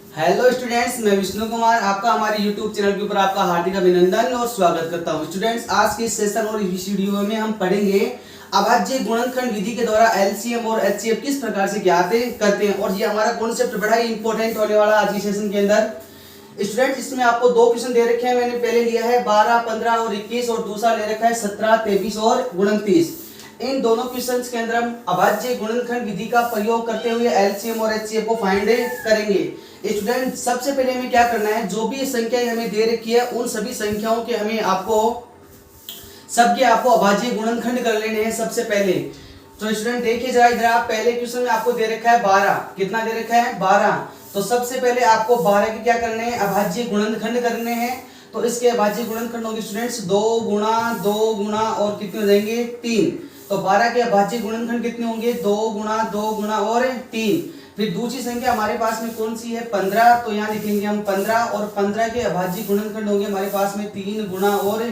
Hello students, मैं विष्णु कुमार आपका हमारे यूट्यूब चैनल के ऊपर आपका हार्दिक अभिनंदन और स्वागत करता हूं। स्टूडेंट्स, आज के सेशन और इस वीडियो में हम पढ़ेंगे अभाज्य गुणनखंड विधि के द्वारा एलसीएम और एचसीएफ किस प्रकार से ज्ञात करते हैं। और ये हमारा कॉन्सेप्ट बड़ा ही इंपॉर्टेंट होने वाला आज के सेशन के अंदर। स्टूडेंट्स, इसमें आपको दो क्वेश्चन दे रखे हैं। मैंने पहले लिया है 12, 15 और 21 और दूसरा ले रखा है 17, 23 और 29। इन दोनों क्वेश्चंस के अंदर हम अभाज्य गुणनखंड विधि का प्रयोग करते हुए एलसीएम और एचसीएफ को फाइंड करेंगे। स्टूडेंट, सबसे पहले हमें क्या करना है, जो भी संख्याएं हमें दे रखी है उन सभी संख्याओं के हमें आपको अभाज्य गुणनखंड कर लेने हैं सबसे पहले। तो स्टूडेंट देखिए जरा इधर, आप पहले क्वेश्चन में आपको दे रखा है 12। कितना दे रखा है? 12। तो सबसे पहले आपको 12 के क्या करने हैं? अभाज्य गुणनखंड करने हैं। तो इसके अभाज्य गुणनखंड होंगे स्टूडेंट्स 2 गुणा 2 गुणा और कितने हो जाएंगे? 3। तो 12 के अभाज्य गुणनखंड कितने होंगे? 2 गुणा 2 गुणा और 3। फिर दूसरी संख्या हमारे पास में कौन सी है? 15। तो यहाँ लिखेंगे हम 15 और 15 के अभाज्य गुणनखंड होंगे हमारे पास में 3 गुणा और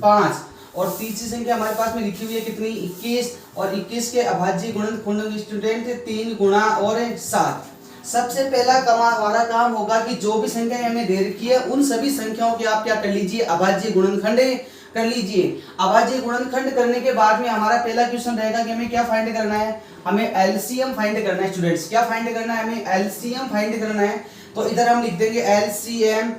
5। और तीसरी संख्या हमारे पास में लिखी हुई है कितनी? 21। और 21 के अभाज्य गुणनखंड होंगे स्टूडेंट 3 गुणा और 7। सबसे पहला हमारा काम होगा कि जो भी संख्या हमें दे रखी है उन सभी संख्याओं के आप क्या कर लीजिए? अभाज्य गुणनखंड कर लीजिए। अभाज्य गुणनखंड करने के बाद में हमारा पहला क्वेश्चन रहेगा कि हमें क्या फाइंड करना है? हमें एलसीएम फाइंड करना है। स्टूडेंट्स, क्या फाइंड करना है? हमें एलसीएम फाइंड करना है। तो इधर हम लिख देंगे LCM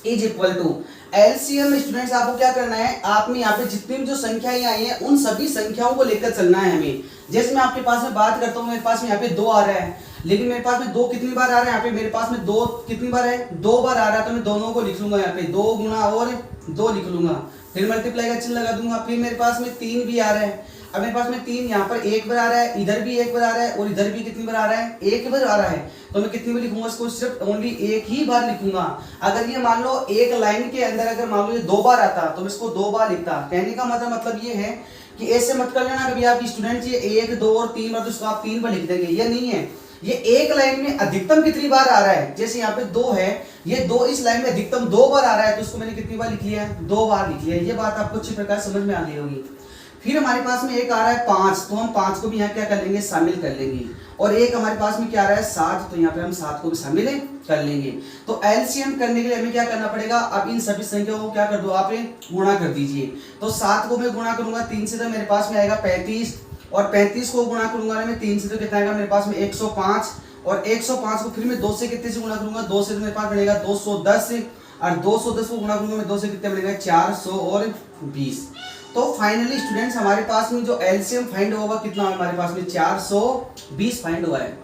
is equal to LCM. Students, आपको क्या करना है, आपने यहाँ पे जितनी भी जो संख्याएं आई हैं उन सभी संख्याओं को लेकर चलना है हमें। जैसे मैं आपके पास में बात करता हूँ, मेरे पास में यहाँ पे 2 आ रहा है, लेकिन मेरे पास में 2 कितनी बार आ रहा है? यहाँ पे मेरे पास में 2 कितनी बार है? 2 बार आ रहा है। तो मैं दोनों को लिख लूंगा यहाँ पे 2 गुणा और 2 लिख लूंगा, फिर मल्टीप्लाई का चिन्ह लगा दूंगा। फिर मेरे पास में 3 भी आ रहा है। अब मेरे पास में 3 यहाँ पर 1 बार आ रहा है, इधर भी 1 बार आ रहा है और इधर भी कितनी बार आ रहा है? 1 बार आ रहा है। तो मैं कितनी बार लिखूंगा इसको? सिर्फ ओनली 1 ही बार लिखूंगा। अगर ये मान लो एक लाइन के अंदर अगर मान लो ये 2 बार आता तो मैं इसको 2 बार लिखता। कहने का मतलब ये है कि ऐसे मत कर लेना कभी आप स्टूडेंट ये 1, 2 और 3 बार, तो इसको आप 3 बार लिख देंगे, ये नहीं है। ये एक लाइन में अधिकतम कितनी बार आ रहा है? जैसे यहाँ पे 2 है, ये 2 इस लाइन में अधिकतम 2 बार आ रहा है, तो इसको मैंने कितनी बार लिख लिया है? 2 बार लिख लिया है। ये बात आपको अच्छी प्रकार समझ में आ गई होगी। फिर हमारे पास में एक आ रहा है 5, तो हम 5 को भी यहाँ क्या कर लेंगे? शामिल कर लेंगे। और एक हमारे पास में क्या आ रहा है? 7, तो यहाँ पे हम 7 को भी शामिल कर लेंगे। तो एलसीएम करने के लिए हमें क्या करना पड़ेगा? अब इन सभी संख्याओं को क्या कर दो, आप गुणा कर दीजिए। तो 7 को मैं गुणा करूंगा 3 से, तो मेरे पास में आएगा 35। और 35 को गुणा करूंगा मैं 3 से, तो कितना आएगा मेरे पास में? 105। और 105 को फिर मैं 2 से कितने से गुणा करूंगा? 2 से, तो मेरे पास बनेगा 210। और 210 को गुणा करूंगा मैं 2 से, कितने बनेगा? 420। तो फाइनली स्टूडेंट्स, हमारे पास में जो एलसीएम फाइंड होगा कितना? हमारे पास में 420 फाइंड हुआ है।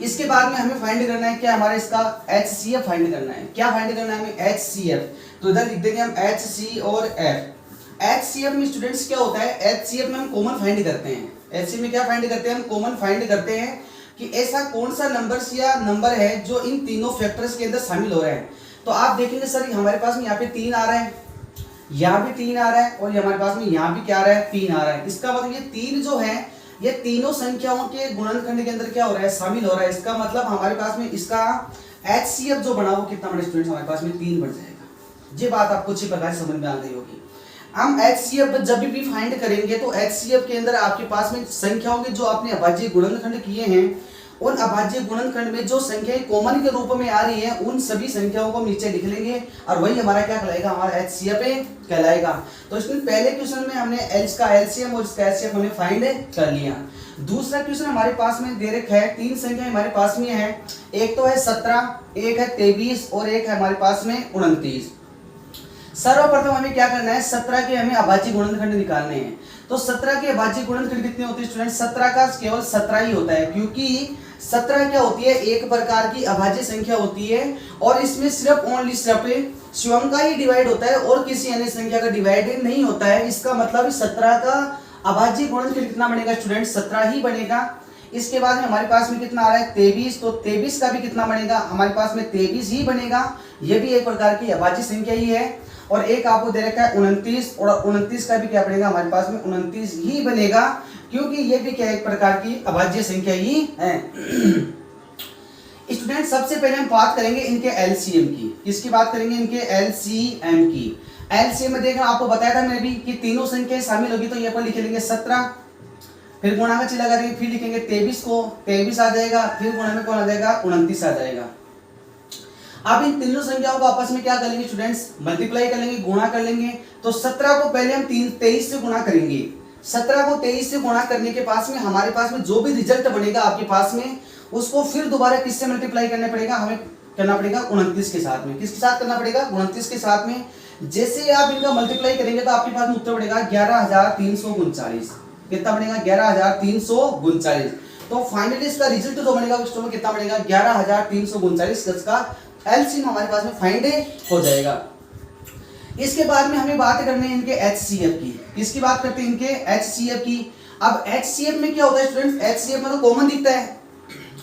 इसके बाद में हमें फाइंड करना है क्या? हमारे इसका एचसीएफ फाइंड करना है। क्या फाइंड करना है हमें? एचसीएफ। तो इधर लिख देंगे हम एचसी और एफ। एचसीएफ में स्टूडेंट्स क्या होता है? एचसीएफ में हम कॉमन फाइंड करते हैं। एचसीएफ में क्या फाइंड करते हैं? हम कॉमन फाइंड करते हैं कि ऐसा कौन सा नंबर है जो इन तीनों फैक्टर्स के अंदर शामिल हो रहा है। तो आप देखेंगे सर हमारे पास में यहाँ पे 3 आ रहा है, यहाँ भी 3 आ रहा है, और हमारे पास में यहाँ भी क्या आ रहा है? 3 आ रहा है। इसका मतलब ये 3 जो है ये तीनों संख्याओं के गुणनखंड के अंदर क्या हो रहा है? शामिल हो रहा है। इसका मतलब हमारे पास में इसका एचसीएफ जो बना वो कितना बड़ा स्टूडेंट्स? हमारे पास में 3 बन जाएगा। ये बात आपको अच्छी प्रकार से समझ में आ गई होगी। हम एचसीएफ जब भी फाइंड करेंगे तो एचसीएफ के अंदर आपके पास में संख्याओं के जो आपने अभाज्य गुणनखंड किए हैं उन अभाज्य गुणनखंड में जो संख्याएं कॉमन के रूप में आ रही है उन सभी संख्याओं को नीचे लिख लेंगे और वही हमारा क्या कहलाएगा? हमारा एचसीएफ कहलाएगा। तो इसमें पहले क्वेश्चन में हमने इसका एलसीएम और इसका एचसीएफ हमने फाइंड कर लिया। दूसरा क्वेश्चन हमारे पास में दे रखा है, 3 संख्याएं हमारे पास में है। एक तो है 17, एक है 23 और एक है हमारे पास में 29। सर्वप्रथम हमें क्या करना है? 17 के हमें अभाज्य गुणनखंड निकालने हैं। तो 17 के अभाज्य गुणनखंड कितने होते हैं स्टूडेंट? 17 का केवल 17 ही होता है, क्योंकि 17 क्या होती है? एक प्रकार की अभाज्य संख्या होती है और इसमें सिर्फ ओनली सिर्फ स्वयं का ही डिवाइड होता है और किसी अन्य संख्या का डिवाइड नहीं होता है। इसका मतलब 17 का अभाज्य गुणनखंड कितना बनेगा स्टूडेंट? 17 ही बनेगा। इसके बाद में हमारे पास में कितना आ रहा है? 23। तो 23 का भी कितना बनेगा? हमारे पास में 23 ही बनेगा। यह भी एक प्रकार की अभाज्य संख्या ही है। और एक आपको दे रखा है 29, और 29 का भी क्या बनेगा? हमारे पास में 29 ही बनेगा, क्योंकि ये भी क्या एक प्रकार की अभाज्य संख्या ही है। स्टूडेंट, सबसे पहले हम बात करेंगे इनके एलसीएम की। किसकी बात करेंगे? इनके एलसीएम की। एलसीएम में देखा आपको बताया था मैंने भी कि तीनों संख्याएं शामिल होगी। तो यहाँ पर लिख लेंगे 17, फिर गुणा का चिन्ह लगा देंगे, फिर लिखेंगे 23 को, 23 आ जाएगा, फिर गुणा में कौन आ जाएगा? 29 आ जाएगा। अब इन तीनों संख्याओं को आपस में क्या कर लेंगे स्टूडेंट्स, मल्टीप्लाई कर लेंगे, गुणा कर लेंगे। तो 17 को पहले हम 23 से गुणा करेंगे। 17 को 23 से गुणा करने के पास में हमारे पास में जो भी रिजल्ट बनेगा आपके पास में, उसको फिर दोबारा किससे मल्टीप्लाई करना पड़ेगा, हमें करना पड़ेगा 29 के साथ में। किसके साथ करना पड़ेगा, 29 के साथ में। जैसे आप इनका मल्टीप्लाई करेंगे तो आपके पास में उत्तर पड़ेगा 11,339। कितना बनेगा, 11,339। तो फाइनली इसका रिजल्ट जो बनेगा उसको में कितना बनेगा, 11,339। इसका एलसीएम हमारे पास में फाइंड हो जाएगा। इसके बाद में हमें बात करनी है इनके एचसीएफ की। किसकी बात करते हैं, इनके एचसीएफ की। अब एचसीएफ में क्या होता है स्टूडेंट्स, एचसीएफ में तो कॉमन दिखता है,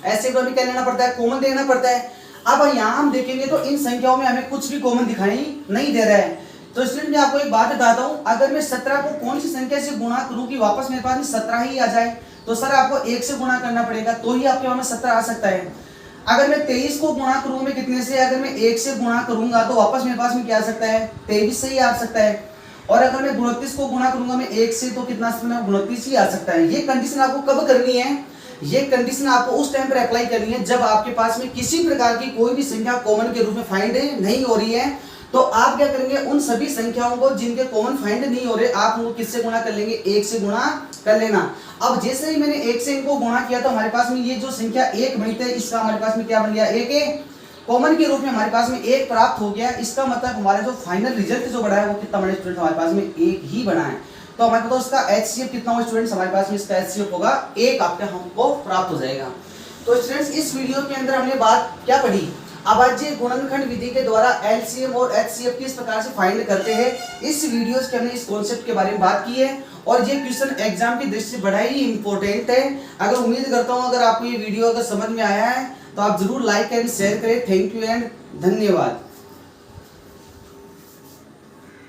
एचसीएफ में क्या लेना पड़ता है, कॉमन देखना पड़ता है। अब यहाँ हम देखेंगे तो इन संख्याओं में हमें कुछ भी कॉमन दिखाई नहीं दे रहा है। तो स्टूडेंट मैं आपको एक बात बताता हूँ, अगर मैं 17 को कौन सी संख्या से गुणा करूँ कि वापस मेरे पास में 17 ही आ जाए, तो सर आपको 1 से गुणा करना पड़ेगा, तो ही आपके पास में 17 आ सकता है। अगर मैं 23 को गुणा करूँ मैं कितने से, अगर मैं 1 से गुणा करूंगा तो वापस मेरे पास में क्या आ सकता है, 23 से ही आ सकता है। और अगर मैं 29 को गुणा करूंगा मैं 1 से, तो कितना 29 ही आ सकता है। ये कंडीशन आपको कब करनी है, ये कंडीशन आपको उस टाइम पर अप्लाई करनी है जब आपके पास में किसी प्रकार की कोई भी संख्या कॉमन के रूप में फाइंड नहीं हो रही है। तो आप क्या करेंगे, उन सभी संख्याओं को जिनके कॉमन फाइंड नहीं हो रहे, आप उनको किससे गुणा कर लेंगे, 1 से गुणा कर लेना। अब जैसे ही मैंने 1 से इनको गुणा किया तो हमारे पास में ये जो संख्या 1 बनी थी, इसका हमारे पास में क्या बन गया, 1 कॉमन के रूप में हमारे पास में 1 प्राप्त हो गया। इसका मतलब हमारा जो फाइनल रिजल्ट जो बना है वो कितना बना स्टूडेंट, हमारे पास में 1 ही बना है। तो हमारे पास इसका एचसीएफ कितना होगा स्टूडेंट्स, हमारे पास में इसका एचसीएफ होगा 1, आपका हमको प्राप्त हो जाएगा। तो स्टूडेंट्स इस वीडियो के अंदर हमने बात क्या पढ़ी, अभाज्य गुणनखंड विधि के द्वारा एलसीएम और एचसीएफ किस प्रकार से फाइंड करते हैं। इस वीडियोस के हमने इस कॉन्सेप्ट के बारे में बात की है और ये क्वेश्चन एग्जाम की दृष्टि से बड़ा ही इंपॉर्टेंट है। अगर उम्मीद करता हूँ अगर आपको ये वीडियो अगर समझ में आया है तो आप जरूर लाइक एंड शेयर करें। थैंक यू एंड धन्यवाद।